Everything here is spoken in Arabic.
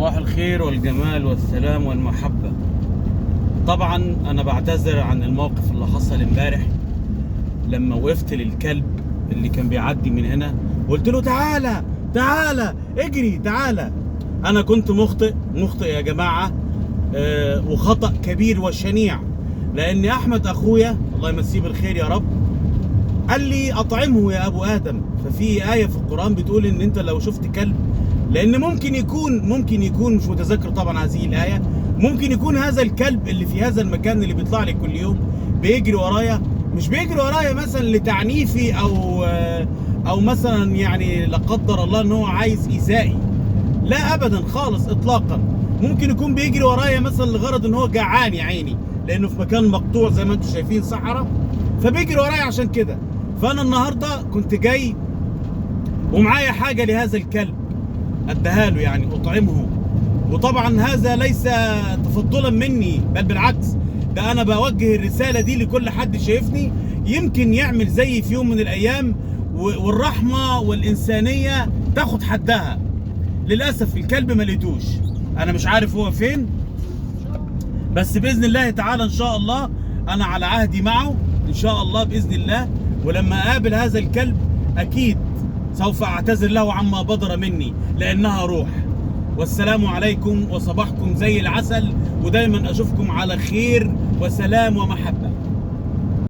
صباح الخير والجمال والسلام والمحبة. طبعا أنا بعتذر عن الموقف اللي حصل امبارح لما وقفت للكلب اللي كان بيعدي من هنا وقلت له تعالى تعالى اجري تعالى. أنا كنت مخطئ يا جماعة، وخطأ كبير وشنيع، لأن أحمد أخويا الله يمسيه بالخير يا رب قال لي أطعمه يا أبو آدم. ففي آية في القرآن بتقول إن أنت لو شفت كلب، لأن ممكن يكون مش متذكر طبعا هذه الآية، ممكن يكون هذا الكلب اللي في هذا المكان اللي بيطلع لي كل يوم بيجري ورايا، مش بيجري ورايا مثلا لتعنيفي أو مثلا يعني لا قدر الله إن هو عايز إيذائي، لا أبدا خالص إطلاقا. ممكن يكون بيجري ورايا مثلا لغرض إن هو جعان يا عيني، لأنه في مكان مقطوع زي ما أنتم شايفين صحراء، فبيجري ورايا عشان كده. فأنا النهارده كنت جاي ومعايا حاجة لهذا الكلب اديها له، يعني اطعمه. وطبعا هذا ليس تفضلا مني، بل بالعكس، ده انا بوجه الرساله دي لكل حد شايفني يمكن يعمل زيي في يوم من الايام، والرحمه والانسانيه تاخد حدها. للاسف الكلب ما لقيتوش، انا مش عارف هو فين، بس باذن الله تعالى ان شاء الله انا على عهدي معه ان شاء الله باذن الله. ولما اقابل هذا الكلب اكيد سوف اعتذر له عما بدر مني، لانها روح. والسلام عليكم وصباحكم زي العسل، ودايما اشوفكم على خير وسلام ومحبة.